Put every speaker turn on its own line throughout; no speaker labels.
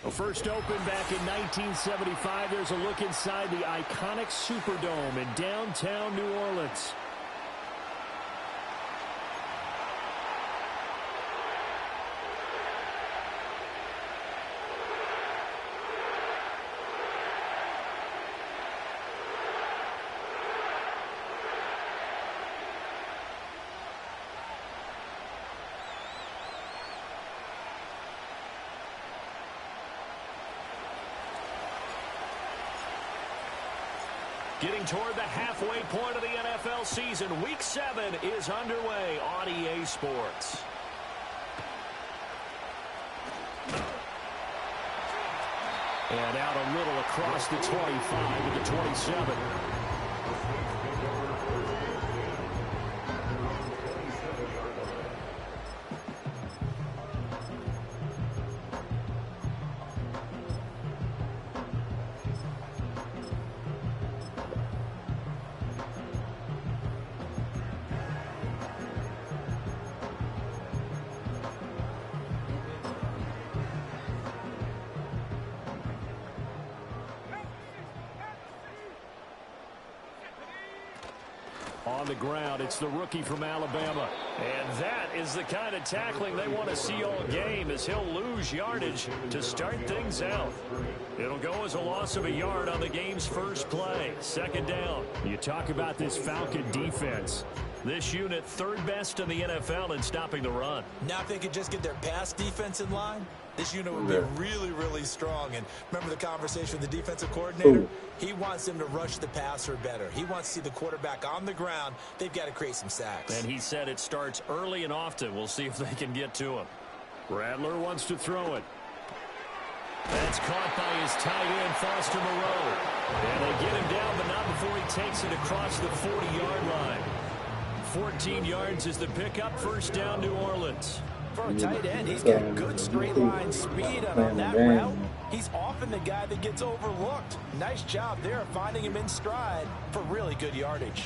Well, first opened back in 1975, there's a look inside the iconic Superdome in downtown New Orleans. Getting toward the halfway point of the NFL season, Week 7 is underway on EA Sports. And out a little across the 25 to the 27. On the ground, it's the rookie from Alabama. And that is the kind of tackling they want to see all game, as he'll lose yardage to start things out. It'll go as a loss of a yard on the game's first play. Second down. You talk about this Falcon defense. This unit third best in the NFL in stopping the run.
Now if they could just get their pass defense in line, this unit would be really, really strong. And remember the conversation with the defensive coordinator? He wants them to rush the passer better. He wants to see the quarterback on the ground. They've got to create some sacks.
And he said it starts early and often. We'll see if they can get to him. Rattler wants to throw it. That's caught by his tight end, Foster Moreau. And they get him down, but not before he takes it across the 40-yard line. 14 yards is the pickup. First down, New Orleans.
For a tight end, he's got good straight line speed, and on that route, he's often the guy that gets overlooked. Nice job there of finding him in stride for really good yardage.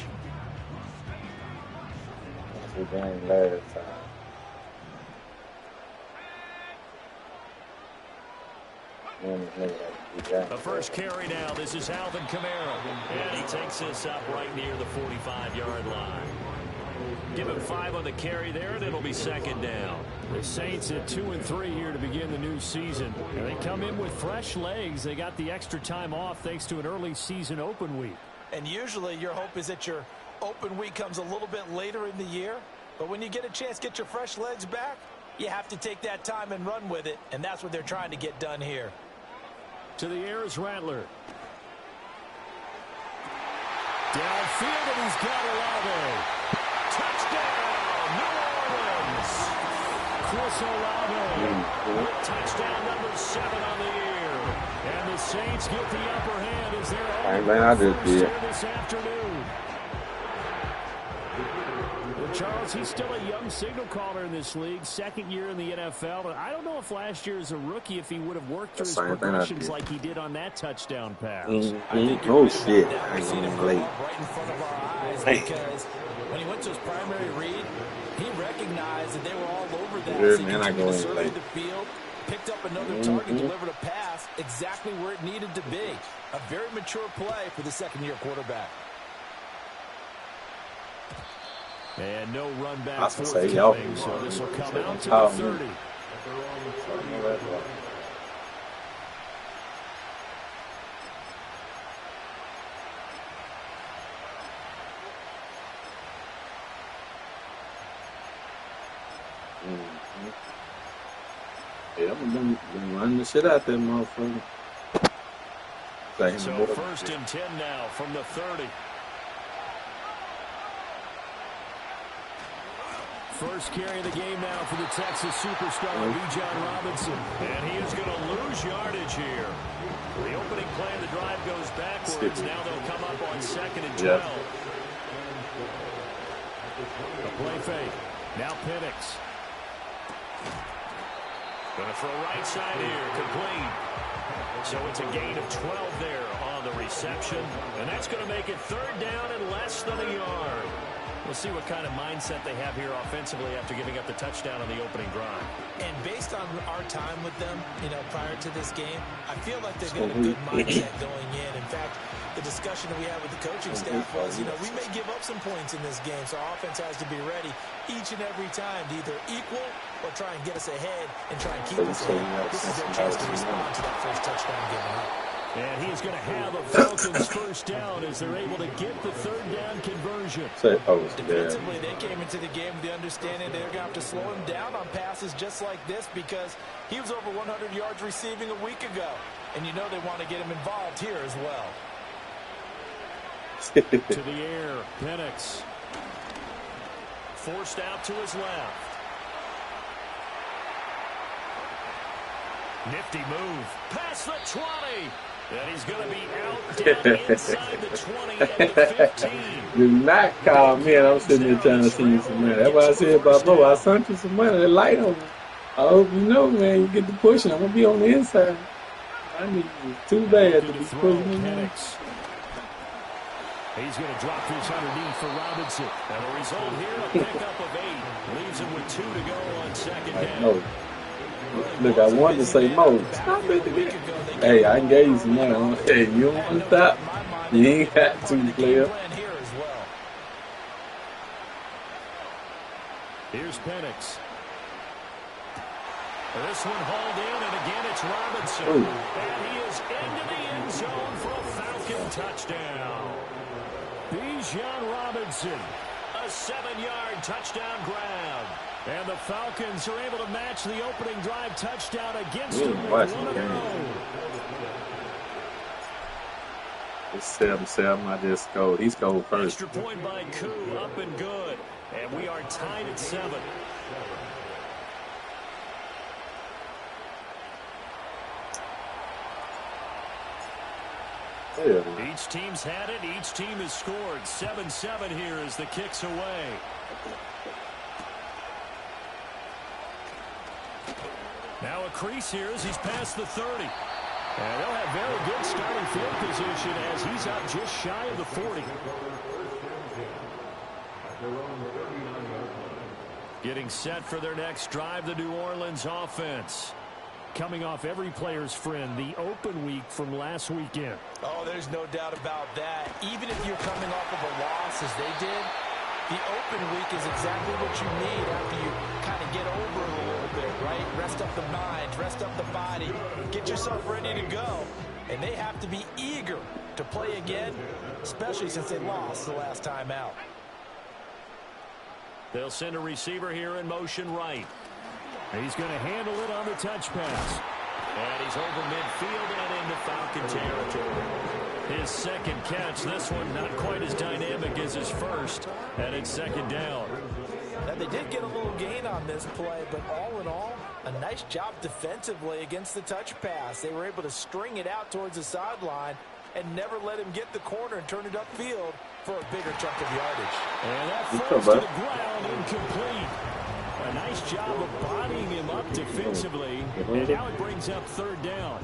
The first carry now. This is Alvin Kamara. And he takes this up right near the 45-yard line. Give him 5 on the carry there, and it'll be second down. The Saints at 2-3 here to begin the new season. And they come in with fresh legs. They got the extra time off thanks to an early season open week.
And usually your hope is that your open week comes a little bit later in the year. But when you get a chance to get your fresh legs back, you have to take that time and run with it. And that's what they're trying to get done here.
To the air is Rattler. Downfield, and he's got Olave. Touchdown, New Orleans. Chris Olave with touchdown number 7 on the year. And the Saints get the upper hand as they're on this afternoon. Well, Charles, he's still a young signal caller in this league, second year in the NFL. And I don't know if last year as a rookie, if he would have worked through his progressions like he did on that touchdown pass.
Oh, shit. I seen him late.
Right in front of our eyes, because when he went to his primary read, he recognized that they were all over that.
Good,
so
man, I go in
survey
late.
the field, picked up another target, delivered a pass exactly where it needed to be. A very mature play for the second-year quarterback.
And no run back forthcoming, so this will come out to the 30.
Yeah, I'm been running the shit out there, motherfucker.
So first and 10 now from the 30. First carry of the game now for the Texas superstar, Bijan Robinson. And he is going to lose yardage here. The opening play of the drive goes backwards. Now they'll come up on 2nd and 12. A play fake. Now Penix. Going to throw right side here. Complete. So it's a gain of 12 there on the reception. And that's going to make it 3rd down and less than a yard. We'll see what kind of mindset they have here offensively after giving up the touchdown on the opening drive.
And based on our time with them, prior to this game, I feel like they've got a good mindset going in. In fact, the discussion that we had with the coaching staff was, we may give up some points in this game, so our offense has to be ready each and every time to either equal or try and get us ahead and try and keep us ahead. This is their chance to respond to that first touchdown given up.
And he's going to have a Falcons first down as they're able to get the third down conversion.
Defensively, they came into the game with the understanding they're going to have to slow him down on passes just like this because he was over 100 yards receiving a week ago. And they want to get him involved here as well.
To the air, Penix. Forced out to his left. Nifty move. Past the 20. And he's going to be out down inside the 20 at the 15.
Do not call me and I'm sitting there trying to send you some money. That's why I said, bro, I sent you some money. The light on. I hope you know, man, you get the pushing. I'm going to be on the inside. I need you too bad to be pushing me.
He's going to drop this underneath for Robinson. And the result here, a pickup of 8. Leaves him with 2 to go on second down.
Look, I wanted to say, Mo, stop it. Hey, I gave you some money. Hey, you don't want to stop? You ain't got to, player.
Here's Penix. This one hauled in, and again it's Robinson. Ooh. And he is into the end zone for a Falcon touchdown. Bijan Robinson, a 7-yard touchdown grab. And the Falcons are able to match the opening drive touchdown against him with 1 to go.
It's 7-7. I just scored. He scored first.
Extra point by Koo, up and good. And we are tied at 7. Each team's had it. Each team has scored. 7-7 here as the kick's away. Now a crease here as he's past the 30. And they'll have very good starting field position as he's out just shy of the 40. Getting set for their next drive, the New Orleans offense. Coming off every player's friend, the open week from last weekend.
Oh, there's no doubt about that. Even if you're coming off of a loss as they did, the open week is exactly what you need after you kind of get over it a little bit, right? Rest up the mind, rest up the body, get yourself ready to go. And they have to be eager to play again, especially since they lost the last time out.
They'll send a receiver here in motion right. He's going to handle it on the touch pass. And he's over midfield and into Falcon territory. His second catch, this one not quite as dynamic as his first, and it's second down.
Now, they did get a little gain on this play, but all in all, a nice job defensively against the touch pass. They were able to string it out towards the sideline and never let him get the corner and turn it upfield for a bigger chunk of yardage.
And that falls to the ground, incomplete. A nice job of bodying him up defensively, and now it brings up third down.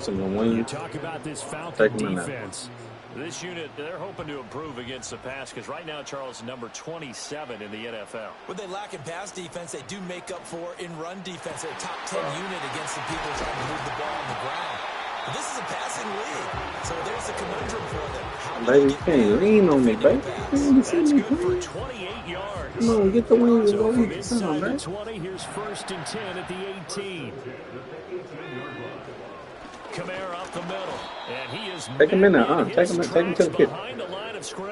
You talk about this Falcon defense. This unit, they're hoping to improve against the pass because right now, Charles, number 27 in the NFL.
What they lack in pass defense, they do make up for in run defense. They're a top 10 unit against the people trying to move the ball on the ground. But this is a passing league, so there's a conundrum for them.
Baby, can't lean on me, baby.
That's good for 28 yards.
Come on, get the wings.
So from inside the 20, here's 1st and 10 at the 18. Kamara up the middle, and he is
take him in there, take him to the kid.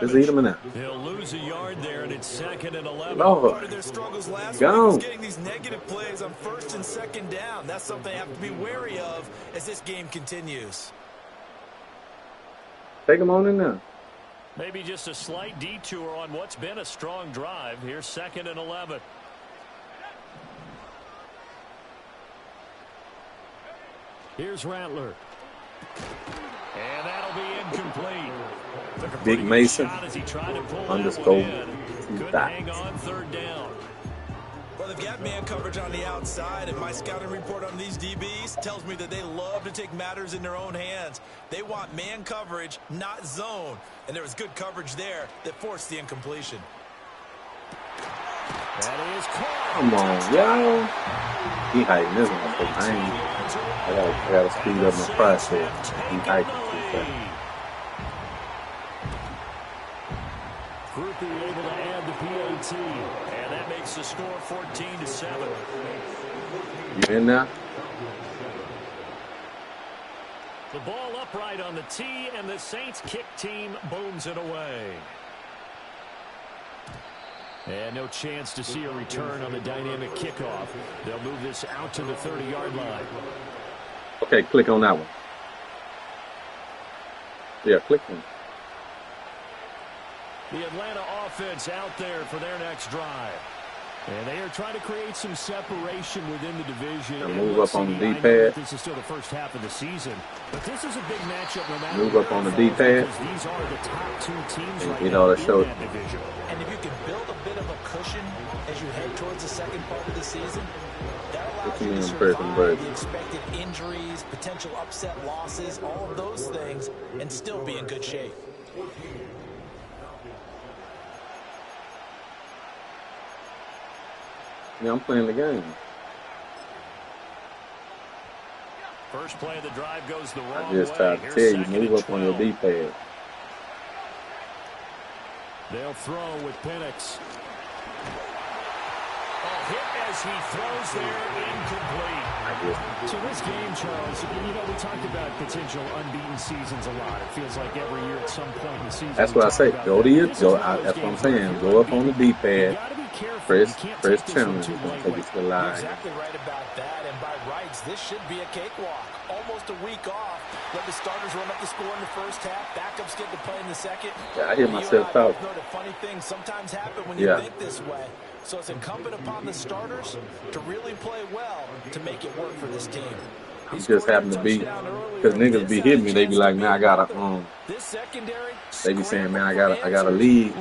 Just eat him in there.
He'll lose a yard there, and it's 2nd and 11.
Part of their struggles last week was getting these negative plays on 1st and 2nd down. That's something they have to be wary of as this game continues.
Take him on in there.
Maybe just a slight detour on what's been a strong drive. Here's 2nd and 11. Here's Rattler. And that'll be incomplete.
Big Mason underscore.
Couldn't hang on 3rd down.
Well, they've got man coverage on the outside, and my scouting report on these DBs tells me that they love to take matters in their own hands. They want man coverage, not zone. And there was good coverage there that forced the incompletion.
Come on, y'all. He hyping this one. I gotta speed up my process. He hyping too fast.
Groupie able to add the PAT, and that makes the score 14-7.
You in now?
The ball upright on the tee, and the Saints kick team booms it away. And no chance to see a return on the dynamic kickoff. They'll move this out to the 30-yard line.
Okay, click on that one. Yeah, click on it.
The Atlanta offense out there for their next drive. And they are trying to create some separation within the division.
And move up on the D-pad.
This is still the first half of the season, but this is a big matchup no matter.
Move up on the D-pad.
These are the top two teams right
you know,
now
in
that division.
And if you can build a bit of a cushion as you head towards the second part of the season, that allows you to survive the expected injuries, potential upset losses, all of those things, and still be in good shape.
Yeah, I'm playing the game.
First play of the drive goes the wrong way.
I just tried to tell you, move up on your D-pad.
They'll throw with Penix. A hit as he throws there, incomplete. So this game, Charles, you know, we talked about potential unbeaten seasons a lot. It feels like every year at some point in the season.
That's what I say. Go to your, that's what I'm saying. Go up on the D-pad. Press channel. It's going to take you to the line.
Exactly right about that. And by rights, this should be a cakewalk. Almost a week off. Let the starters run up the score in the first half. Backups get to play in the second.
Yeah, I hear myself talk.
You know, the funny things sometimes happen when you think this way. So it's incumbent upon the starters to really play well to make it work for this team.
He just happened to be, because niggas be hitting me, they be like, man, I got a, they be saying, man, I got a lead.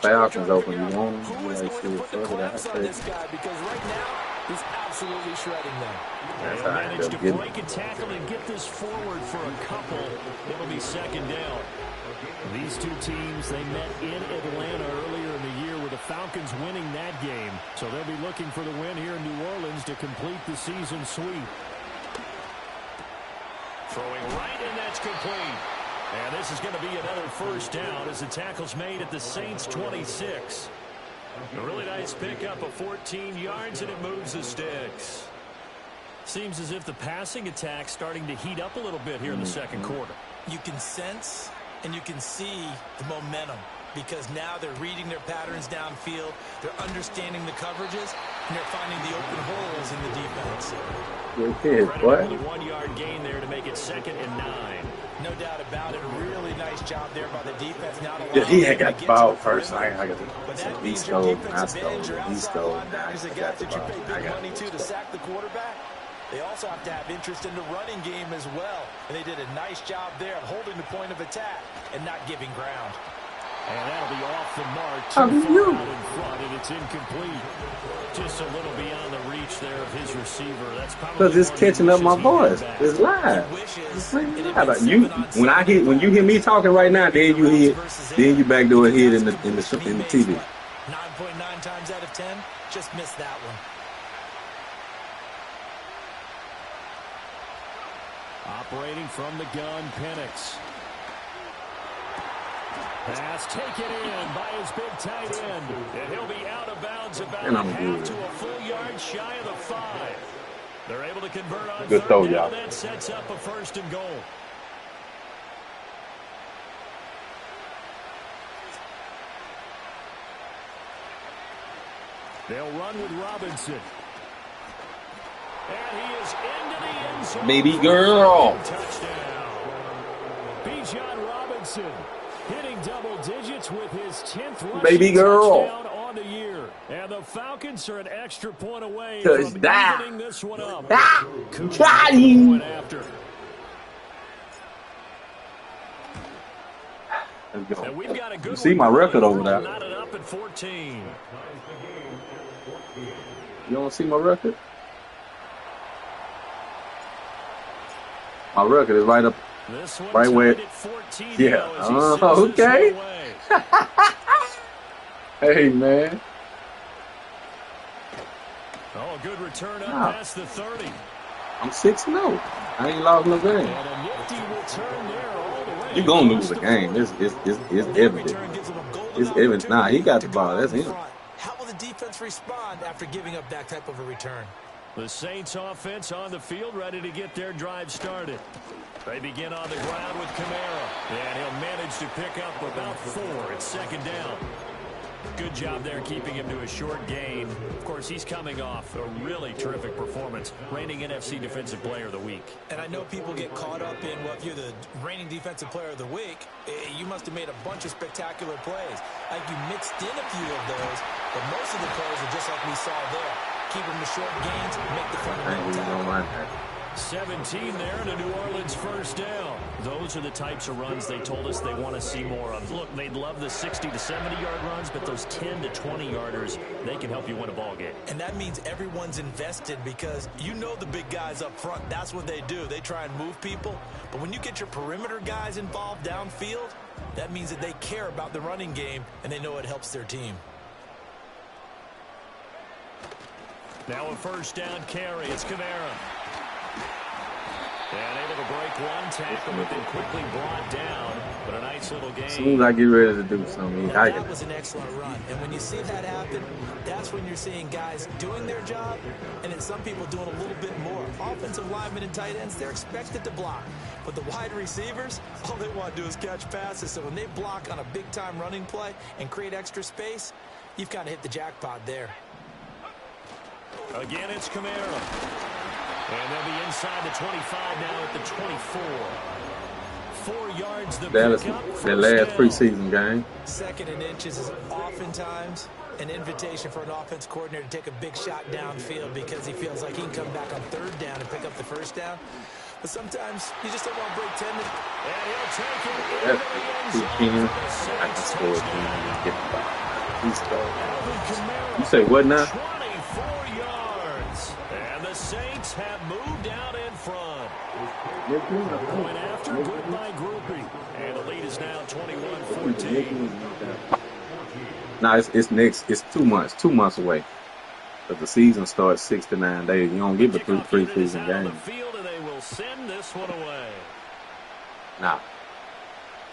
Falcons open, you want them? You like, shit, fuck it, I say.
Because right now, he's absolutely shredding them.
That's how I end
managed
up
to
getting
break a tackle and get this forward for a couple. It'll be second down. These two teams, they met in Atlanta earlier in the year with the Falcons winning that game. So they'll be looking for the win here in New Orleans to complete the season sweep. Throwing right, and that's complete. And this is going to be another first down as the tackle's made at the Saints' 26. A really nice pickup of 14 yards, and it moves the sticks. Seems as if the passing attack's starting to heat up a little bit here in the second quarter.
You can sense and you can see the momentum because now they're reading their patterns downfield, they're understanding the coverages, and they're finding the open holes in the defense.
Okay, what?
With a 1-yard gain there to make it 2nd and 9.
No doubt about it. A really nice job there by the defense. Now
yeah, he had got the ball first. I got the East Coast, I stole, East Coast.
The guys that you pay big money to sack the quarterback. They also have to have interest in the running game as well. And they did a nice job there of holding the point of attack and not giving ground.
And that'll be off the mark. Too far out in front, and it's incomplete. Just a little beyond the reach there of his receiver. That's probably
because it's catching up my voice. It's live. When you hear me talking right now, then you backdoor hit in the TV.
9.9 times out of 10, just missed that one.
Operating from the gun, Penix. Pass taken in by his big tight end. And he'll be out of bounds about a half to a full yard shy of the 5. They're able to convert on
good throw, y'all.
That sets up a 1st and goal. They'll run with Robinson. And he is into the end zone.
Baby girl.
Touchdown. Bijan Robinson hitting double digits with his 10th rushing touchdown on the year. And the Falcons are an extra point away from evening this one up. After.
Let's go.
And we've got a good
you see my record over there.
Knotted up at 14.
You don't see my record? My record is right up, right where. Yeah. Okay. Hey, man.
Oh, good return up past the 30.
I'm 6-0. I ain't lost no game.
And a nifty return there all the way.
You're going to lose the game. It's evident. It's evident. Nah, he got the ball. That's him.
How will the defense respond after giving up that type of a return?
The Saints offense on the field, ready to get their drive started. They begin on the ground with Kamara. And he'll manage to pick up about 4. It's second down. Good job there keeping him to a short gain. Of course, he's coming off a really terrific performance, reigning NFC Defensive Player of the Week.
And I know people get caught up in, well, if you're the reigning Defensive Player of the Week, you must have made a bunch of spectacular plays. Like you mixed in a few of those, but most of the plays are just like we saw there. Keep them to short gains, make the fundamental tackle.
17 there and a New Orleans first down. Those are the types of runs they told us they want to see more of. Look, they'd love the 60 to 70-yard runs, but those 10 to 20-yarders, they can help you win a ball game.
And that means everyone's invested because you know the big guys up front, that's what they do. They try and move people. But when you get your perimeter guys involved downfield, that means that they care about the running game and they know it helps their team.
Now a first down carry. It's Kamara. And able to break one tackle, but then quickly brought down. But a nice little game.
As soon as I get ready to do something,
that was an excellent run. And when you see that happen, that's when you're seeing guys doing their job, and then some people doing a little bit more. Offensive linemen and tight ends, they're expected to block. But the wide receivers, all they want to do is catch passes. So when they block on a big-time running play and create extra space, you've kind of hit the jackpot there.
Again, it's Kamara. And they'll be inside the 25 now at the 24. 4 yards the pickup.
Their last preseason game.
Second and inches is oftentimes an invitation for an offense coordinator to take a big shot downfield because he feels like he can come back on third down and pick up the first down. But sometimes you just don't want to break 10. And he'll take it in the end zone.
I can score again. Get the ball. He scored. You say what now?
24 yards. And the Saints have moved out in front. Going after, good by Groupie. And the lead is now 21-14.
Nah, it's next. It's 2 months. 2 months away. But the season starts 6 to 9 days. You don't get the preseason game.
They will send this one away.
Nah.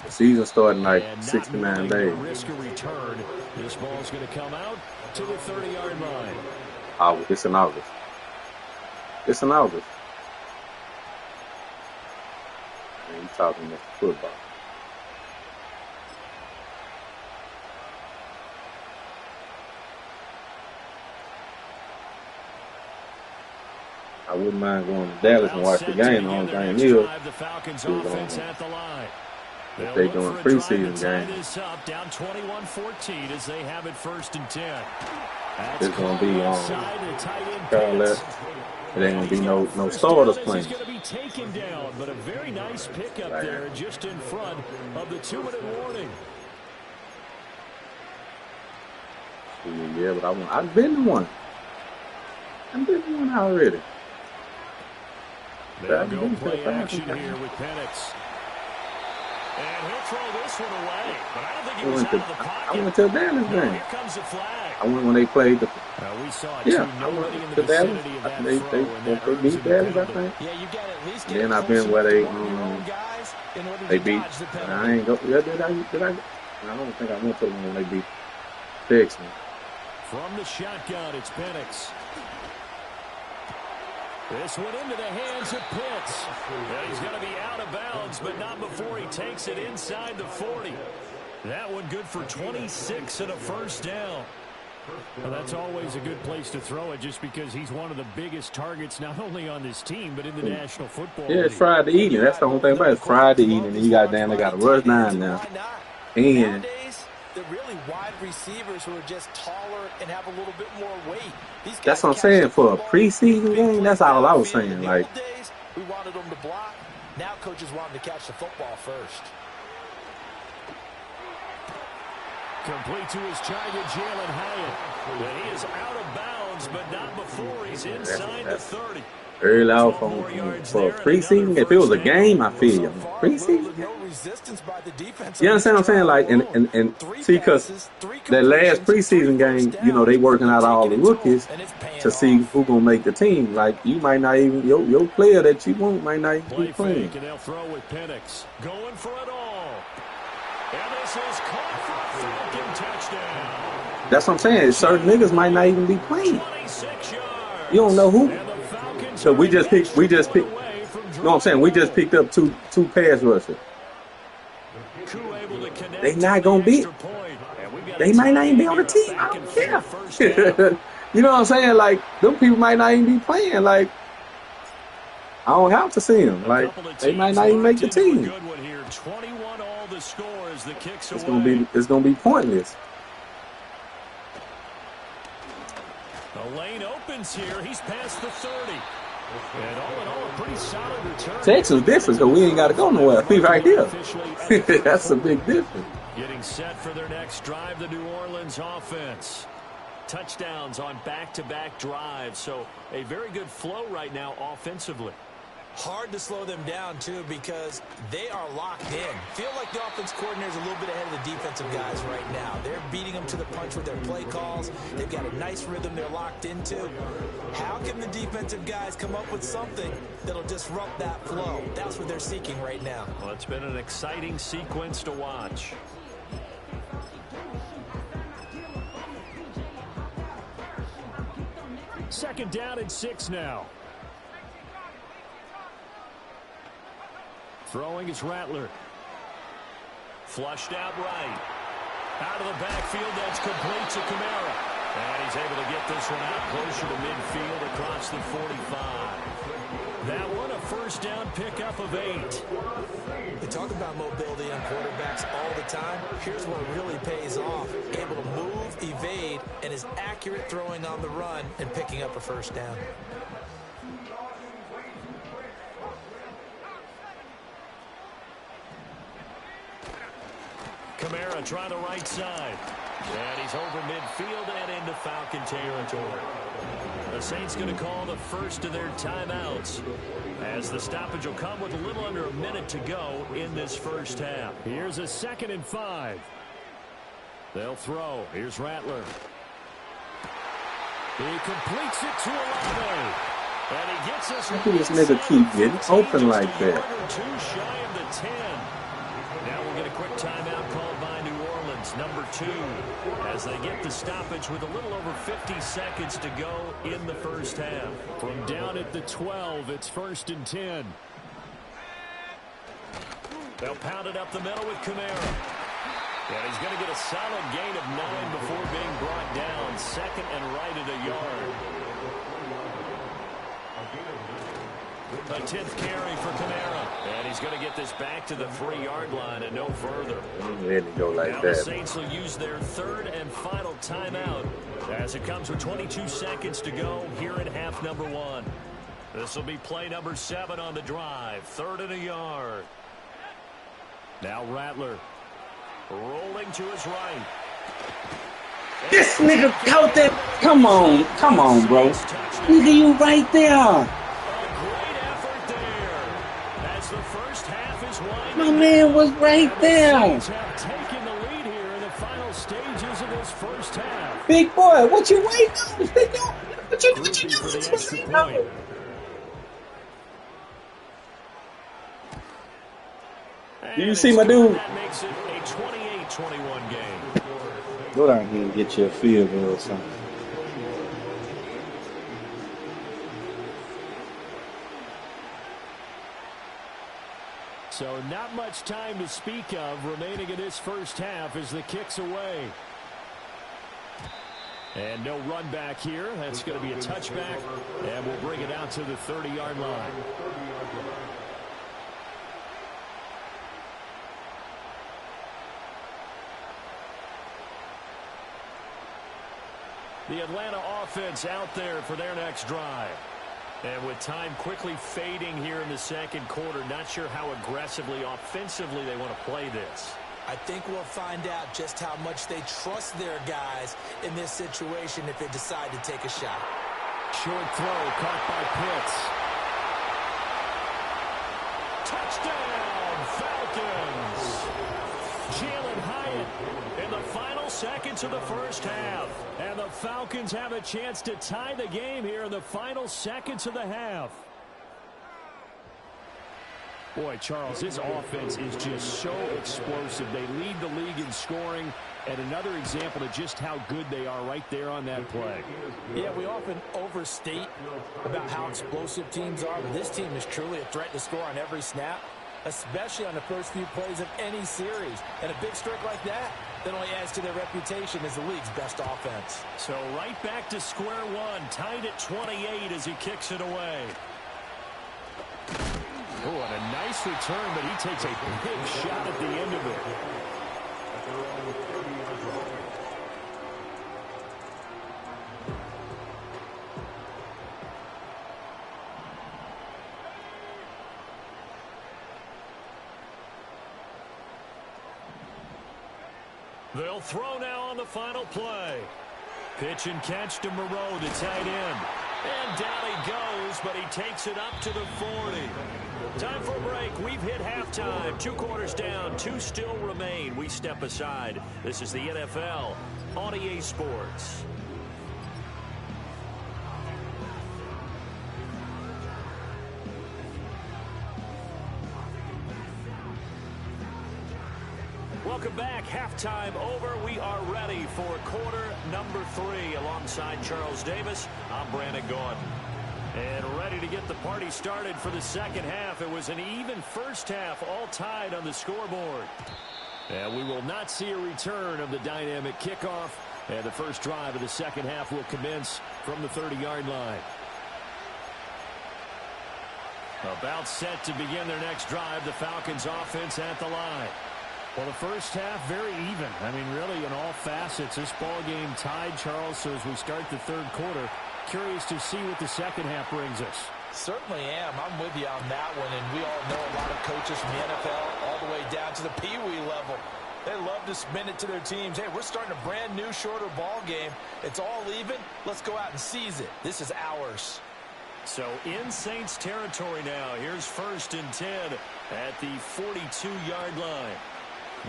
The season starting like 6 to 9 days.
Risk a return. This ball's going to come out to the 30-yard line.
Oh, it's in August. It's in August. Man, you talking about football. I wouldn't mind going to Dallas and watch the game. The only thing is, if they're doing preseason games,
down 21-14 as they have it first and 10.
It's going to be on Charlotte. It ain't going to be no starters playing.
He's going to be taken down, but a very nice pickup there just in front of the 2-minute warning.
Yeah, but I've been to one. I've been to one already.
They'll go play action here with Penix. And he'll throw this one away. But I don't think he was out of the pocket.
I went to a Dallas game.
Here comes the flag.
I went when they played the...
we saw
I went to Dallas. They beat Dallas, I think.
Yeah, you got at least
and then I've been where they beat... I ain't go... Yeah, did I? I don't think I went to the one when they beat Texans.
From the shotgun, it's Penix. This one into the hands of Pitts. Yeah, he's going to be out of bounds, but not before he takes it inside the 40. That one good for 26 and a first down. Well, that's always a good place to throw it just because he's one of the biggest targets not only on this team but in the National Football League.
Yeah, it's Friday evening. That's the whole thing about it. It's Friday evening, and you got they got a rush 9 now. And
the really wide receivers who are just taller and have a little bit more weight.
That's what I'm saying. For a preseason game, that's all I was saying. Like,
we wanted them to block. Now coaches want them to catch the football first.
Complete to his target, Jalen Hyatt. And he is out of bounds, but not before he's inside the 30.
Early out for a preseason. If it was a game, I feel you. Preseason.
resistance by the defense.
You understand what I'm saying? Like, and see, because that last preseason game, you know, they working out all the rookies to see who gonna make the team. Like, you might not even your player that you want might not even be playing.
And they'll throw with Penix going for it all. And this is caught for a Falcon touchdown.
That's what I'm saying. Certain niggas might not even be playing. You don't know who. So we just picked. You know what I'm saying? We just picked up two pass rushers. They not gonna be. They might not even be on the team. I don't care. You know what I'm saying? Like, them people might not even be playing. Like, I don't have to see them. Like, they might not even make the team. It's gonna be pointless.
The lane opens here. He's past the 30. And all in all, a pretty solid return.
Texas different because we ain't got to go nowhere. We right here. That's a big difference.
Getting set for their next drive, the New Orleans offense. Touchdowns on back-to-back drives, so a very good flow right now offensively.
Hard to slow them down, too, because they are locked in. Feel like the offense coordinator is a little bit ahead of the defensive guys right now. They're beating them to the punch with their play calls. They've got a nice rhythm they're locked into. How can the defensive guys come up with something that'll disrupt that flow? That's what they're seeking right now.
Well, it's been an exciting sequence to watch. Second down and 6 now. Throwing is Rattler. Flushed out right. Out of the backfield, that's complete to Kamara. And he's able to get this one out closer to midfield across the 45. That one, a first down pickup of 8.
We talk about mobility on quarterbacks all the time. Here's what really pays off. Able to move, evade, and is accurate throwing on the run and picking up a first down.
Kamara trying the right side. And he's over midfield and into Falcon territory. The Saints going to call the first of their timeouts, as the stoppage will come with a little under a minute to go in this first half. Here's a 2nd and 5. They'll throw. Here's Rattler. He completes it to Olave. And he gets us.
Look at this nigga keep getting open like that.
Too shy of the 10. Now we'll get a quick timeout called by New Orleans, number 2, as they get the stoppage with a little over 50 seconds to go in the first half. From down at the 12, it's 1st and 10. They'll pound it up the middle with Kamara. And he's going to get a solid gain of 9 before being brought down. 2nd and right at a yard. A 10th carry for Kamara. And he's going to get this back to the 3-yard line and no further.
Let it go like
now
that.
The Saints will use their 3rd and final timeout as it comes with 22 seconds to go here in half number 1. This will be play number 7 on the drive. 3rd and a yard. Now Rattler rolling to his right.
This nigga out there. Come on, bro. Nigga, you right there. My man was right there.
Taking the lead here in the final stages of this first half.
Big boy, what you waiting on? What you doing? Do you see my dude?
That makes it a 28-21 game.
Go down here and get you a field goal or something.
So not much time to speak of remaining in this first half as the kick's away. And no run back here. That's going to be a touchback, and we'll bring it out to the 30-yard line. The Atlanta offense out there for their next drive. And with time quickly fading here in the second quarter, not sure how aggressively, offensively they want to play this.
I think we'll find out just how much they trust their guys in this situation if they decide to take a shot.
Short throw caught by Pitts. Touchdown, Falcons! Jalen Hyatt in the final seconds of the first half. And the Falcons have a chance to tie the game here in the final seconds of the half. Boy, Charles, this offense is just so explosive. They lead the league in scoring, and another example of just how good they are right there on that play.
Yeah, we often overstate about how explosive teams are, but this team is truly a threat to score on every snap, especially on the first few plays of any series. And a big streak like that only adds to their reputation as the league's best offense.
So right back to square one, tied at 28 as he kicks it away. Oh, and a nice return, but he takes a big shot at the end of it. They'll throw now on the final play. Pitch and catch to Moreau, the tight end. And down he goes, but he takes it up to the 40. Time for a break. We've hit halftime. 2 quarters down. 2 still remain. We step aside. This is the NFL on EA Sports. Welcome back. Halftime over. We are ready for quarter number 3. Alongside Charles Davis, I'm Brandon Gaudin. And ready to get the party started for the second half. It was an even first half, all tied on the scoreboard. And we will not see a return of the dynamic kickoff. And the first drive of the second half will commence from the 30-yard line. About set to begin their next drive, the Falcons offense at the line. Well, the first half, very even. I mean, really, in all facets, this ball game tied, Charles. So as we start the third quarter, curious to see what the second half brings us.
Certainly am. I'm with you on that one. And we all know a lot of coaches from the NFL all the way down to the Pee-wee level. They love to spin it to their teams. Hey, we're starting a brand new, shorter ball game. It's all even. Let's go out and seize it. This is ours.
So in Saints territory now. Here's 1st and 10 at the 42-yard line.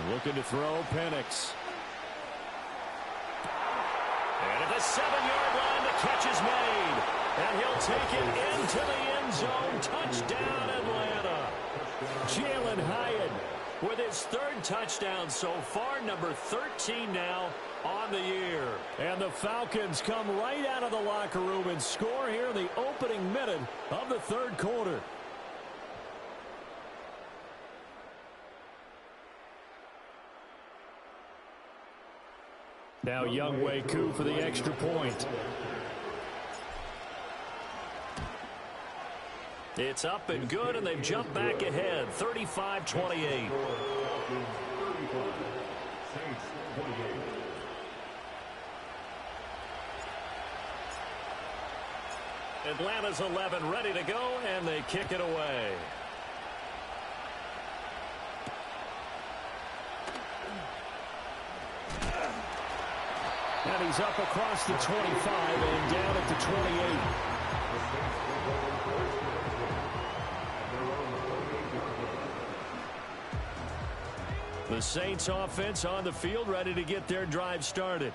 Looking to throw, Penix. And at the 7-yard line, the catch is made. And he'll take it into the end zone. Touchdown, Atlanta. Jalen Hyatt with his 3rd touchdown so far, number 13 now on the year. And the Falcons come right out of the locker room and score here in the opening minute of the third quarter. Now Younghoe Koo for the extra point. It's up and good, and they've jumped back ahead, 35-28. Atlanta's 11 ready to go, and they kick it away. And he's up across the 25 and down at the 28. The Saints offense on the field ready to get their drive started.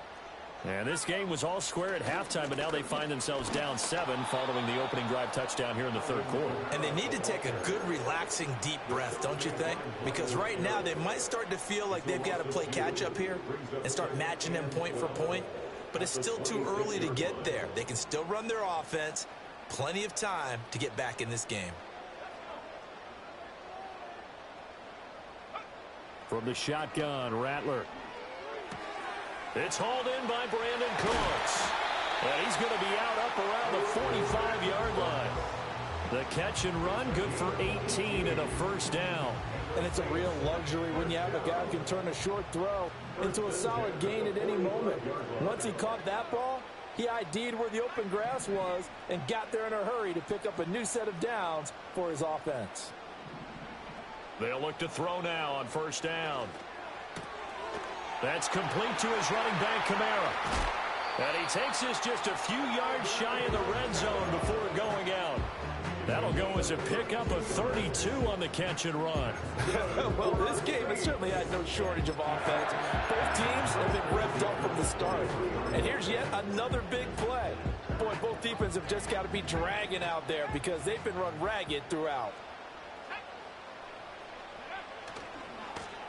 And this game was all square at halftime, but now they find themselves down 7 following the opening drive touchdown here in the third quarter.
And they need to take a good, relaxing, deep breath, don't you think? Because right now they might start to feel like they've got to play catch-up here and start matching them point for point. But it's still too early to get there. They can still run their offense. Plenty of time to get back in this game.
From the shotgun, Rattler. It's hauled in by Brandon Cooks. And he's going to be out up around the 45-yard line. The catch and run, good for 18 and a first down.
And it's a real luxury when you have a guy who can turn a short throw into a solid gain at any moment. Once he caught that ball, he ID'd where the open grass was and got there in a hurry to pick up a new set of downs for his offense.
They'll look to throw now on first down. That's complete to his running back, Kamara. And he takes this just a few yards shy of the red zone before going out. That'll go as a pickup of 32 on the catch and run.
Well, this game has certainly had no shortage of offense. Both teams have been revved up from the start. And here's yet another big play. Boy, both defenses have just got to be dragging out there because they've been run ragged throughout.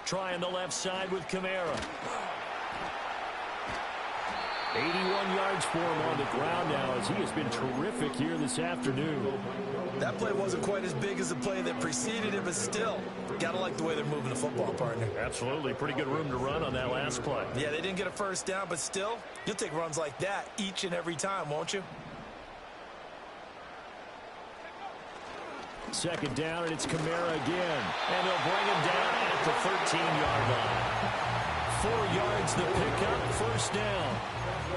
Trying the left side with Kamara. 81 yards for him on the ground now as he has been terrific here this afternoon.
That play wasn't quite as big as the play that preceded it, but still, gotta like the way they're moving the football, partner.
Absolutely. Pretty good room to run on that last play.
Yeah, they didn't get a first down, but still, you'll take runs like that each and every time, won't you?
Second down, and it's Kamara again. And they'll bring him down at the 13-yard line. 4 yards the pickup, first down.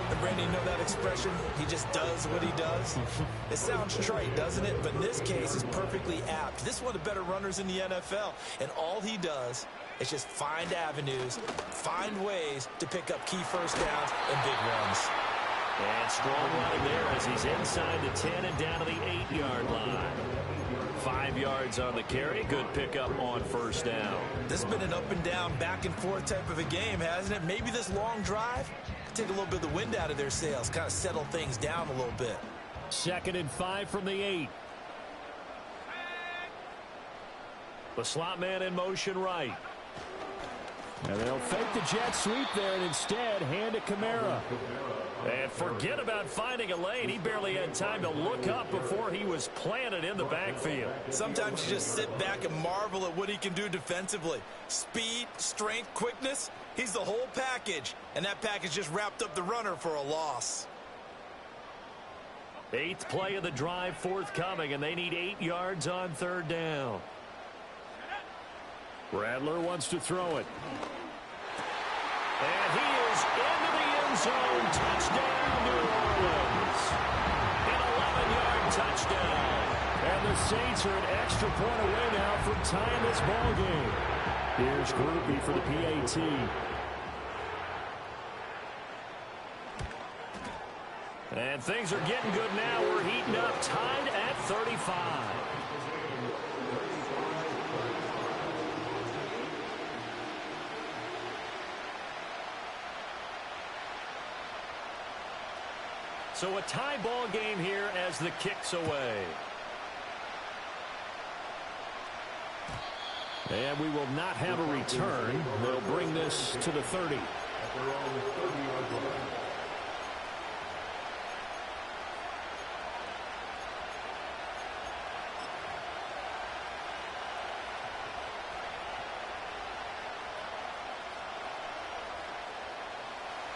And Brandon, you know that expression? He just does what he does. It sounds trite, doesn't it? But in this case, it's perfectly apt. This is one of the better runners in the NFL. And all he does is just find avenues, find ways to pick up key first downs and big runs.
And strong running there as he's inside the 10 and down to the 8-yard line. 5 yards on the carry. Good pickup on first down.
This has been an up and down, back and forth type of a game, hasn't it? Maybe this long drive take a little bit of the wind out of their sails, kind of settle things down a little bit.
2nd and 5 from the 8. The slot man in motion right. And they'll fake the jet sweep there and instead hand it Kamara. And forget about finding a lane. He barely had time to look up before he was planted in the backfield.
Sometimes you just sit back and marvel at what he can do defensively. Speed, strength, quickness. He's the whole package. And that package just wrapped up the runner for a loss.
8th play of the drive forthcoming, and they need 8 yards on third down. Rattler wants to throw it. And he is into the end zone. Touchdown, New Orleans. An 11-yard touchdown. And the Saints are an extra point away now from tying this ball game. Here's Groupie for the PAT. And things are getting good now. We're heating up, tied at 35. So a tie ball game here as the kick's away. And we will not have a return. They'll bring this to the 30.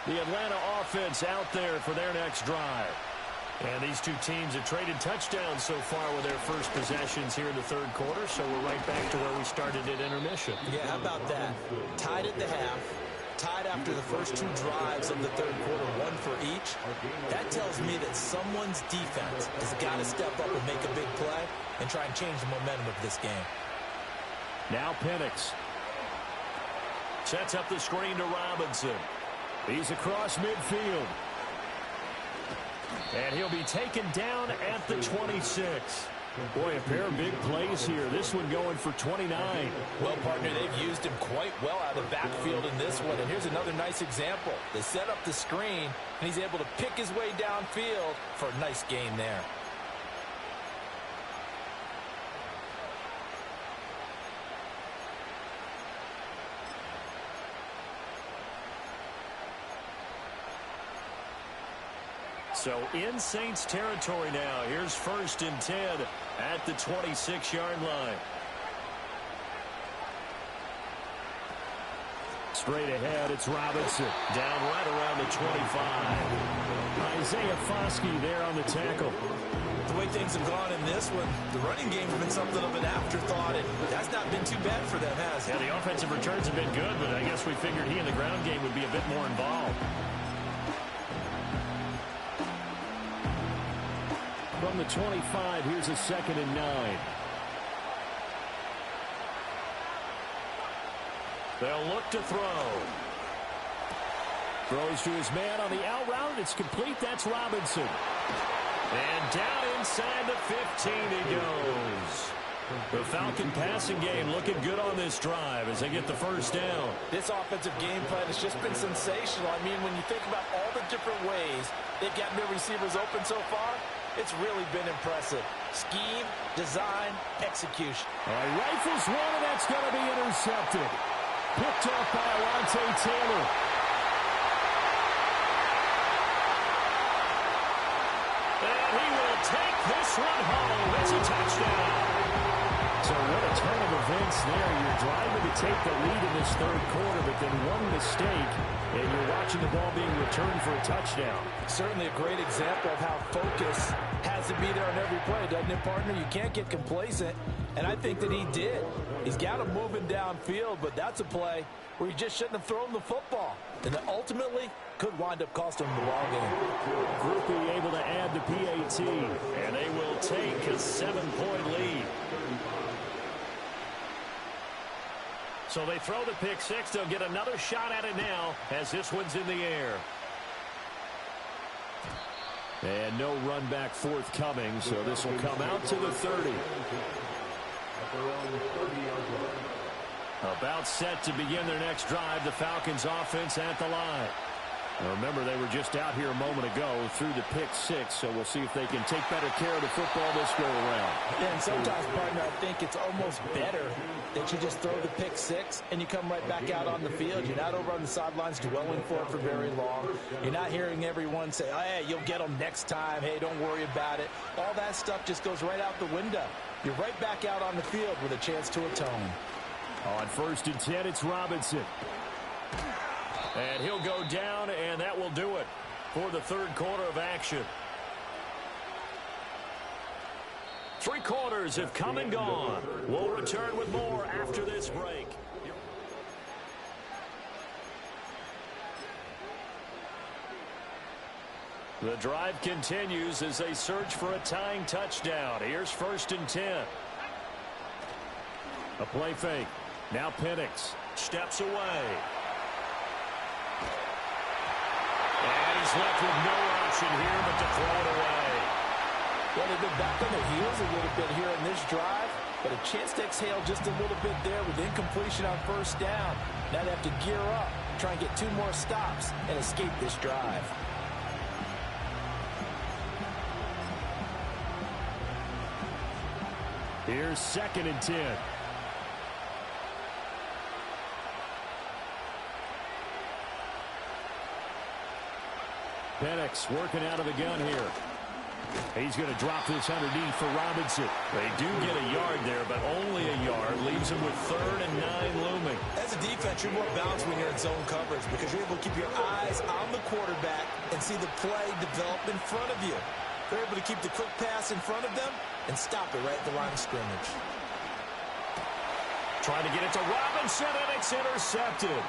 The Atlanta offense out there for their next drive. And these two teams have traded touchdowns so far with their first possessions here in the third quarter, so we're right back to where we started at intermission.
Yeah, how about that? Tied at the half, tied after the first 2 drives of the third quarter, 1 for each. That tells me that someone's defense has got to step up and make a big play and try and change the momentum of this game.
Now Penix sets up the screen to Robinson. He's across midfield. And he'll be taken down at the 26. Boy, a pair of big plays here. This one going for 29.
Well, partner, they've used him quite well out of the backfield in this one. And here's another nice example. They set up the screen, and he's able to pick his way downfield for a nice gain there.
So in Saints territory now. Here's 1st and 10 at the 26-yard line. Straight ahead, it's Robinson. Down right around the 25. Isaiah Foskey there on the tackle.
The way things have gone in this one, the running game has been something of an afterthought, and that's not been too bad for them, has it?
Yeah, the offensive returns have been good, but I guess we figured he in the ground game would be a bit more involved. From the 25, here's a 2nd and 9. They'll look to throw. Throws to his man on the out route. It's complete. That's Robinson. And down inside the 15 he goes. The Falcon passing game looking good on this drive as they get the first down.
This offensive game plan has just been sensational. I mean, when you think about all the different ways they've gotten their receivers open so far, it's really been impressive. Scheme, design, execution.
All right, rifles one, and that's going to be intercepted. Picked off by Alontae Taylor. And he will take this one home. It's a touchdown. So what a turn of events there. You're driving to take the lead in this third quarter, but then one mistake, and you're watching the ball being returned for a touchdown.
Certainly a great example of how focus has to be there on every play, doesn't it, partner? You can't get complacent, and I think that he did. He's got him moving downfield, but that's a play where he just shouldn't have thrown the football, and that ultimately could wind up costing him the ball game.
Groupie able to add the PAT, and they will take a 7-point lead. So they throw the pick six. They'll get another shot at it now as this one's in the air. And no run back forthcoming, so this will come out to the 30. About set to begin their next drive. The Falcons offense at the line. Now remember, they were just out here a moment ago through the pick six, so we'll see if they can take better care of the football this go around.
Yeah, and sometimes, partner, I think it's almost better that you just throw the pick six and you come right back out on the field. You're not over on the sidelines dwelling for it for very long. You're not hearing everyone say, oh, hey, you'll get them next time. Hey, don't worry about it. All that stuff just goes right out the window. You're right back out on the field with a chance to atone.
On 1st and 10, it's Robinson. And he'll go down, and that will do it for the third quarter of action. 3 quarters have come and gone. We'll return with more after this break. The drive continues as they search for a tying touchdown. Here's 1st and 10. A play fake. Now Penix steps away. And he's left with no option here but to throw it away.
Well, they've been back on their heels a little bit here in this drive, but a chance to exhale just a little bit there with incompletion on 1st down. Now they have to gear up, try and get 2 more stops, and escape this drive.
Here's 2nd and 10. Penix working out of the gun here. He's going to drop this underneath for Robinson. They do get a yard there, but only a yard. Leaves him with 3rd and 9 looming.
As a defense, you're more balanced when you're in zone coverage because you're able to keep your eyes on the quarterback and see the play develop in front of you. They're able to keep the quick pass in front of them and stop it right at the line of scrimmage.
Trying to get it to Robinson, and it's intercepted.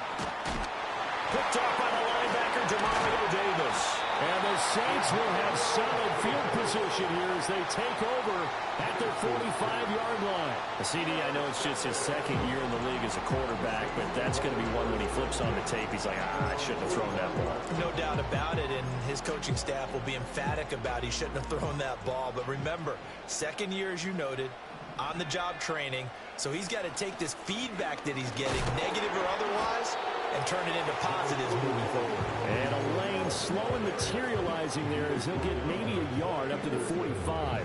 Picked off by the linebacker, Demario Davis. And the Saints will have solid field position here as they take over at their 45-yard line. CD, I know it's just his 2nd year in the league as a quarterback, but that's going to be one when he flips on the tape. He's like, I shouldn't have thrown that ball.
No doubt about it, and his coaching staff will be emphatic about he shouldn't have thrown that ball. But remember, 2nd year, as you noted, on-the-job training, so he's got to take this feedback that he's getting, negative or otherwise, and turn it into positives moving forward. And
a lane slow and materializing there as he'll get maybe a yard up to the 45.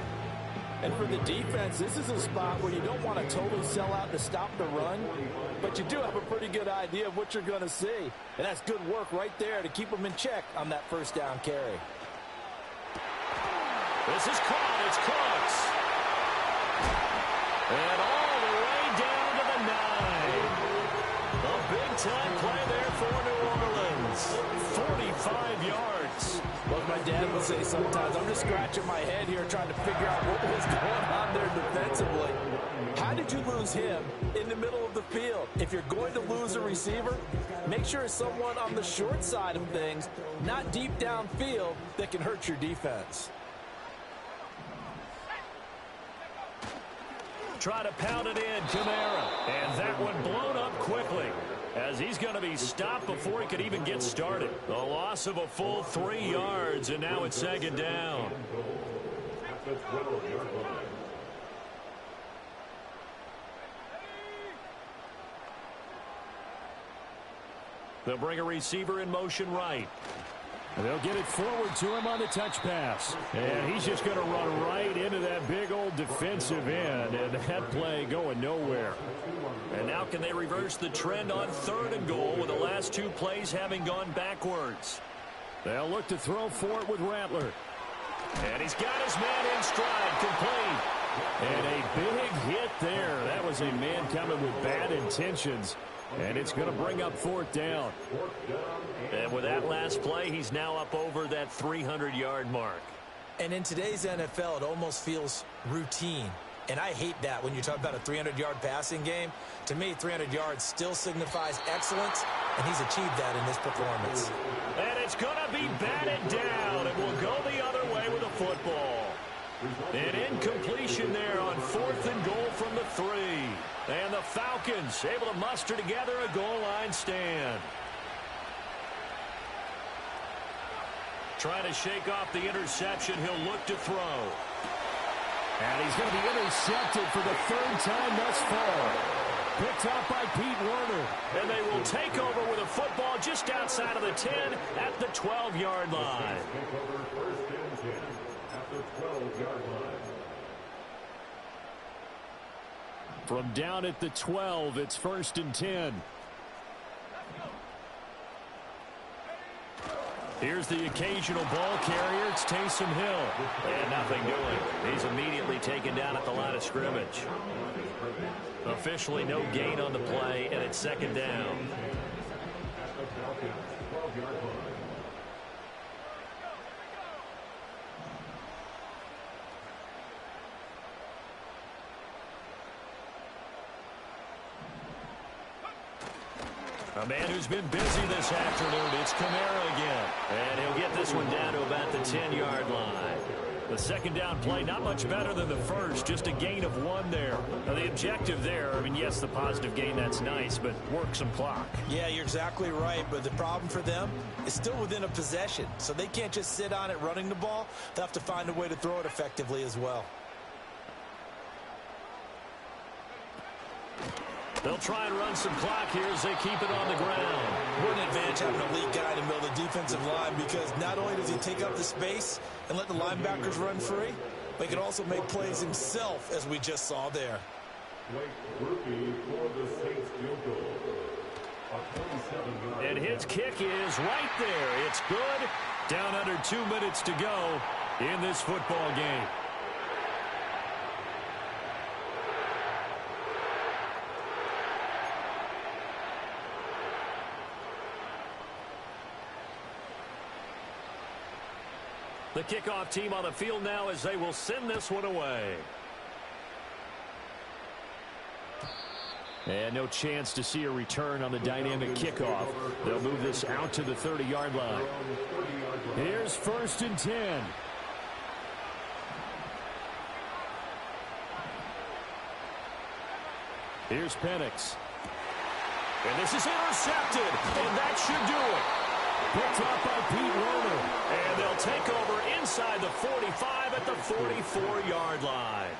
And for the defense, this is a spot where you don't want to totally sell out to stop the run, but you do have a pretty good idea of what you're going to see. And that's good work right there to keep them in check on that 1st down carry.
This is caught. It's Cooks. And all the way down to the 9. A big-time play there for New Orleans. 45 yards.
Well, my dad would say sometimes, I'm just scratching my head here trying to figure out what was going on there defensively. How did you lose him in the middle of the field? If you're going to lose a receiver, make sure it's someone on the short side of things, not deep downfield, that can hurt your defense.
Try to pound it in, Kamara. And that one blown up quickly as he's going to be stopped before he could even get started. A loss of a full 3 yards, and now it's 2nd down. They'll bring a receiver in motion right. And they'll get it forward to him on the touch pass. And he's just going to run right into that big old defensive end. And that play going nowhere. And now can they reverse the trend on 3rd and goal with the last 2 plays having gone backwards? They'll look to throw for it with Rattler. And he's got his man in stride, complete. And a big hit there. That was a man coming with bad intentions. And it's going to bring up 4th down. And with that last play, he's now up over that 300-yard mark.
And in today's NFL, it almost feels routine. And I hate that when you talk about a 300-yard passing game. To me, 300 yards still signifies excellence, and he's achieved that in this performance.
And it's going to be batted down, and we'll go the other way with the football. An incompletion there on 4th and goal from the 3. And the Falcons able to muster together a goal line stand. Trying to shake off the interception, he'll look to throw. And he's going to be intercepted for the 3rd time thus far. Picked up by Pete Werner. And they will take over with a football just outside of the 10 at the 12-yard line. From down at the 12, it's 1st and 10. Here's the occasional ball carrier. It's Taysom Hill. And nothing doing. He's immediately taken down at the line of scrimmage. Officially no gain on the play, and it's 2nd down. A man who's been busy this afternoon, it's Kamara again. And he'll get this one down to about the 10-yard line. The 2nd down play, not much better than the first, just a gain of 1 there. Now, the objective there, I mean, yes, the positive gain, that's nice, but work some clock.
Yeah, you're exactly right, but the problem for them is still within a possession, so they can't just sit on it running the ball. They'll have to find a way to throw it effectively as well.
They'll try and run some clock here as they keep it on the ground.
What an advantage having a lead guy in the middle of the defensive line, because not only does he take up the space and let the linebackers run free, but he can also make plays himself, as we just saw there.
And his kick is right there. It's good. Down under 2 minutes to go in this football game. The kickoff team on the field now as they will send this one away. And no chance to see a return on the dynamic kickoff. They'll move this out to the 30-yard line. Here's 1st and 10. Here's Penix. And this is intercepted, and that should do it. Picked up by Pete Werner. And they'll take over inside the 45 at the 44-yard line.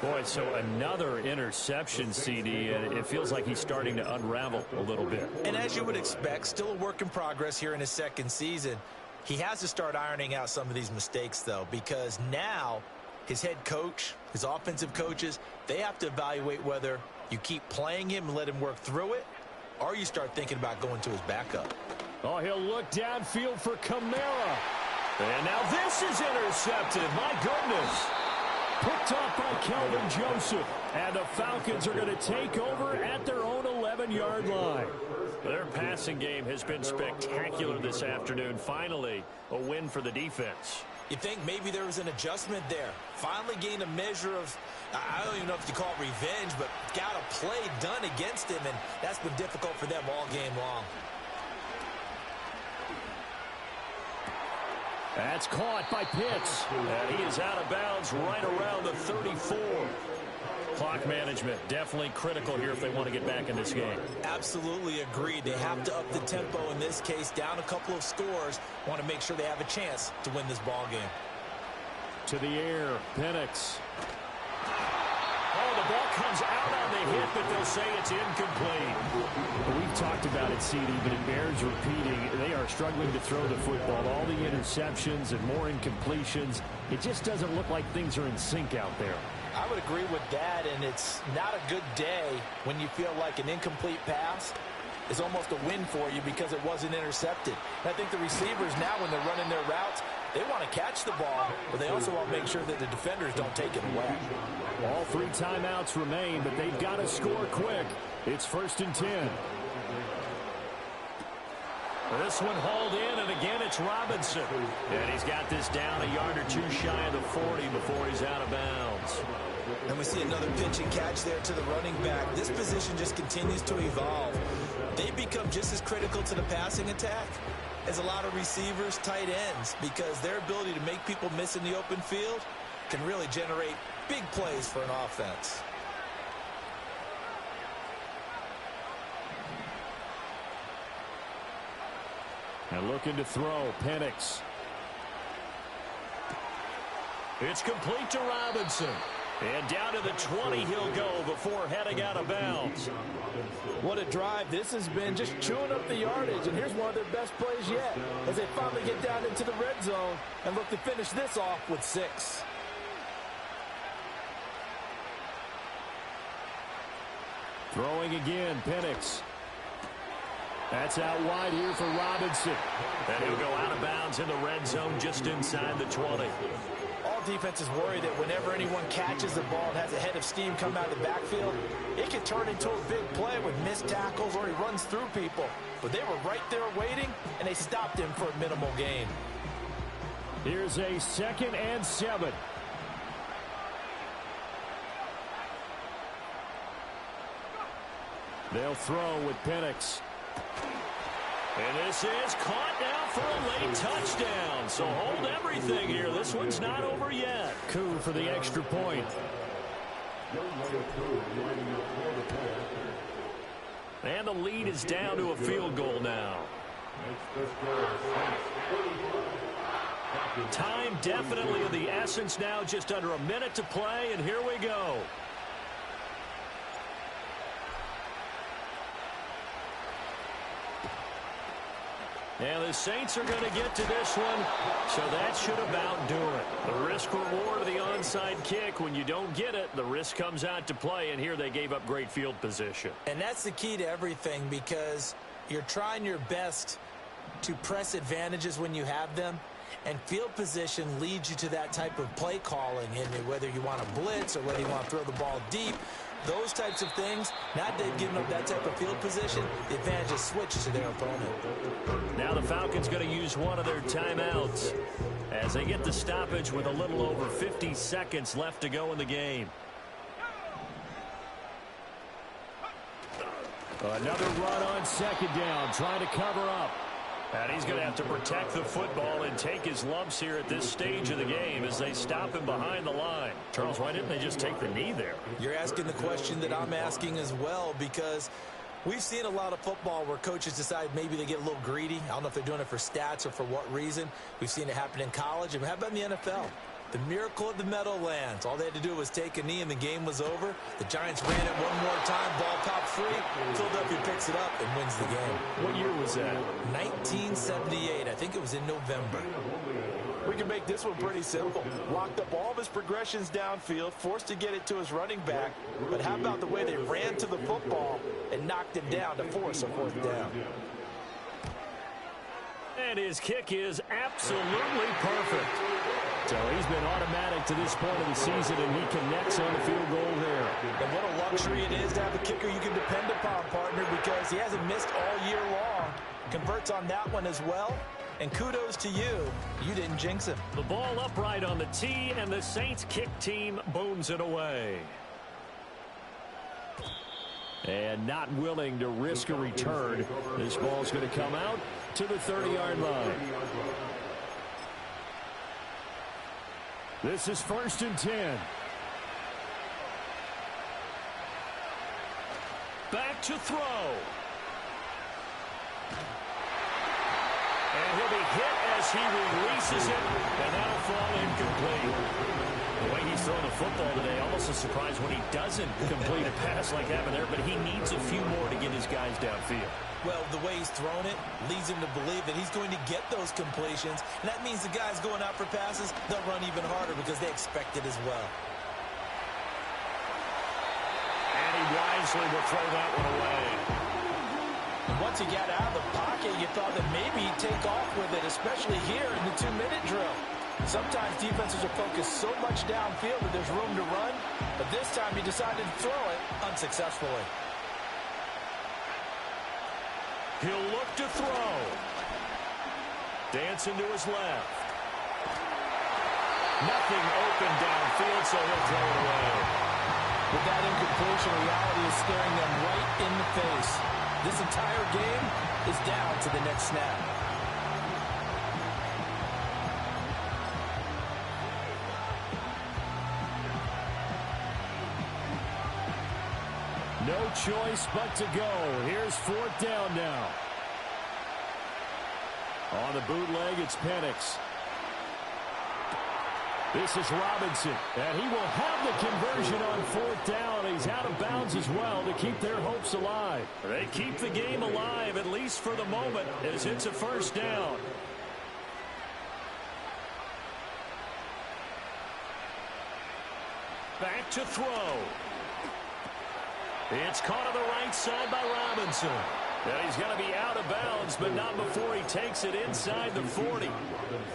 Boy, so another interception, CD, and it feels like he's starting to unravel a little bit.
And as you would expect, still a work in progress here in his 2nd season. He has to start ironing out some of these mistakes, though, because now his head coach, his offensive coaches, they have to evaluate whether you keep playing him and let him work through it, or you start thinking about going to his backup.
Oh, he'll look downfield for Kamara. And now this is intercepted. My goodness. Picked up by Kelvin Joseph. And the Falcons are going to take over at their own 11-yard line. Their passing game has been spectacular this afternoon. Finally, a win for the defense.
You think maybe there was an adjustment there. Finally gained a measure of, I don't even know if you call it revenge, but got a play done against him, and that's been difficult for them all game long.
That's caught by Pitts. And he is out of bounds right around the 34. Clock management definitely critical here if they want to get back in this game.
Absolutely agreed. They have to up the tempo in this case, down a couple of scores. Want to make sure they have a chance to win this ball game.
To the air, Penix. Oh, the ball comes out on the hit, but they'll say it's incomplete. We've talked about it, CD, but it bears repeating. They are struggling to throw the football. All the interceptions and more incompletions. It just doesn't look like things are in sync out there.
I would agree with that, and it's not a good day when you feel like an incomplete pass is almost a win for you because it wasn't intercepted. And I think the receivers now, when they're running their routes, they want to catch the ball, but they also want to make sure that the defenders don't take it away.
All 3 timeouts remain, but they've got to score quick. It's 1st and 10. This one hauled in, and again it's Robinson. And he's got this down a yard or 2 shy of the 40 before he's out of bounds.
And we see another pitch and catch there to the running back. This position just continues to evolve. They become just as critical to the passing attack as a lot of receivers, tight ends, because their ability to make people miss in the open field can really generate big plays for an offense.
And looking to throw, Penix. It's complete to Robinson. And down to the 20 he'll go before heading out of bounds.
What a drive this has been, just chewing up the yardage. And here's one of their best plays yet as they finally get down into the red zone and look to finish this off with 6.
Throwing again, Penix. That's out wide here for Robinson. And he'll go out of bounds in the red zone just inside the 20.
All defenses worry that whenever anyone catches the ball and has a head of steam come out of the backfield, it can turn into a big play with missed tackles or he runs through people. But they were right there waiting, and they stopped him for a minimal gain.
Here's a 2nd and 7. They'll throw with Penix. And this is caught now for a late touchdown. So hold everything here. This one's not over yet. Koo for the extra point. And the lead is down to a field goal now. Time definitely of the essence now. Just under a minute to play, and here we go. And the Saints are going to get to this one, so that should about do it. The risk-reward of the onside kick, when you don't get it, the risk comes out to play, and here they gave up great field position.
And that's the key to everything, because you're trying your best to press advantages when you have them, and field position leads you to that type of play calling, and whether you want to blitz or whether you want to throw the ball deep, those types of things, not they've given up that type of field position, the advantage is switched to their opponent.
Now the Falcons going to use one of their timeouts as they get the stoppage with a little over 50 seconds left to go in the game. Another run on 2nd down, trying to cover up. And he's going to have to protect the football and take his lumps here at this stage of the game as they stop him behind the line. Charles, why didn't they just take the knee there?
You're asking the question that I'm asking as well, because we've seen a lot of football where coaches decide maybe they get a little greedy. I don't know if they're doing it for stats or for what reason. We've seen it happen in college. And how about in the NFL? The miracle of the Meadowlands. All they had to do was take a knee and the game was over. The Giants ran it one more time. Ball popped free. Philadelphia picks it up and wins the game.
What year was that?
1978. I think it was in November. We can make this one pretty simple. Locked up all of his progressions downfield, forced to get it to his running back. But how about the way they ran to the football and knocked him down to force a 4th down?
And his kick is absolutely perfect. So he's been automatic to this point of the season, and he connects on the field goal there.
And what a luxury it is to have a kicker you can depend upon, partner, because he hasn't missed all year long. Converts on that one as well. And kudos to you. You didn't jinx him.
The ball upright on the tee, and the Saints kick team booms it away. And not willing to risk a return. This ball's going to come out to the 30-yard line. This is 1st and 10. Back to throw. And he'll be hit as he releases it, and that'll fall incomplete. The way he's throwing the football today, almost a surprise when he doesn't complete a pass like happened there, but he needs a few more to get his guys downfield.
Well, the way he's thrown it leads him to believe that he's going to get those completions, and that means the guys going out for passes, they'll run even harder because they expect it as well.
And he wisely will throw that one away.
And once he got out of the pocket, you thought that maybe he'd take off with it, especially here in the 2-minute drill. Sometimes defenses are focused so much downfield that there's room to run, but this time he decided to throw it unsuccessfully.
He'll look to throw. Dancing to his left. Nothing open downfield, so he'll throw it away.
With that incompletion, reality is staring them right in the face. This entire game is down to the next snap.
No choice but to go. Here's 4th down now. On the bootleg, it's Penix. This is Robinson, and he will have the conversion on 4th down. He's out of bounds as well to keep their hopes alive. They keep the game alive, at least for the moment, as it's a 1st down. Back to throw. It's caught on the right side by Robinson. And he's going to be out of bounds, but not before he takes it inside the 40.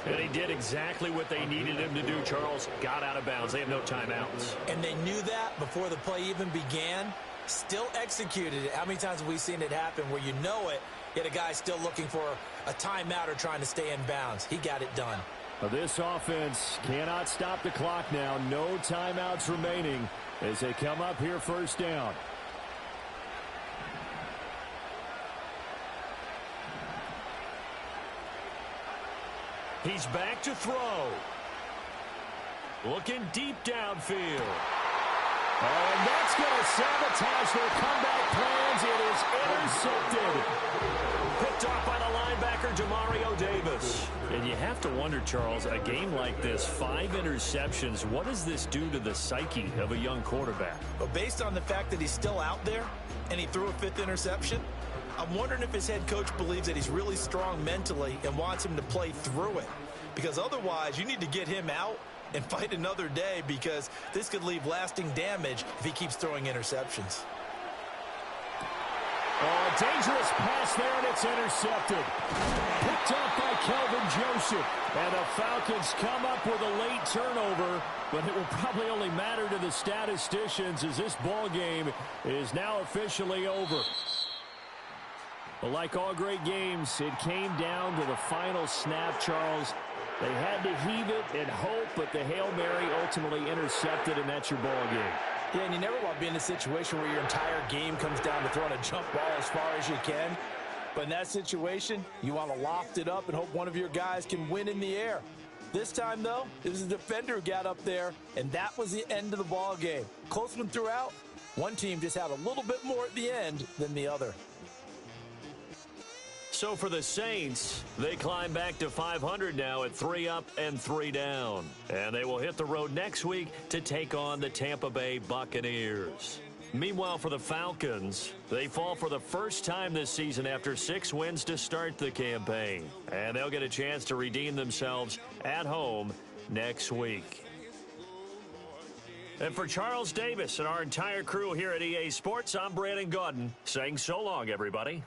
And he did exactly what they needed him to do, Charles. Got out of bounds. They have no timeouts.
And they knew that before the play even began. Still executed it. How many times have we seen it happen where you know it, yet a guy still looking for a timeout or trying to stay in bounds? He got it done.
This offense cannot stop the clock now. No timeouts remaining as they come up here 1st down. He's back to throw. Looking deep downfield. Oh, and that's going to sabotage their comeback plans. It is intercepted. Picked off by the linebacker, Demario Davis. And you have to wonder, Charles, a game like this, 5 interceptions, what does this do to the psyche of a young quarterback?
Well, based on the fact that he's still out there and he threw a 5th interception, I'm wondering if his head coach believes that he's really strong mentally and wants him to play through it. Because otherwise, you need to get him out and fight another day, because this could leave lasting damage if he keeps throwing interceptions.
Oh, a dangerous pass there, and it's intercepted. Picked off by Kelvin Joseph. And the Falcons come up with a late turnover, but it will probably only matter to the statisticians as this ball game is now officially over. Well, like all great games, it came down to the final snap, Charles. They had to heave it and hope, but the Hail Mary ultimately intercepted, and that's your ball game.
Yeah, and you never want to be in a situation where your entire game comes down to throwing a jump ball as far as you can. But in that situation, you want to loft it up and hope one of your guys can win in the air. This time, though, it was a defender who got up there, and that was the end of the ball game. Close one throughout. One team just had a little bit more at the end than the other.
So for the Saints, they climb back to 500 now at 3 up and 3 down. And they will hit the road next week to take on the Tampa Bay Buccaneers. Meanwhile, for the Falcons, they fall for the first time this season after 6 wins to start the campaign. And they'll get a chance to redeem themselves at home next week. And for Charles Davis and our entire crew here at EA Sports, I'm Brandon Gaudin saying so long, everybody.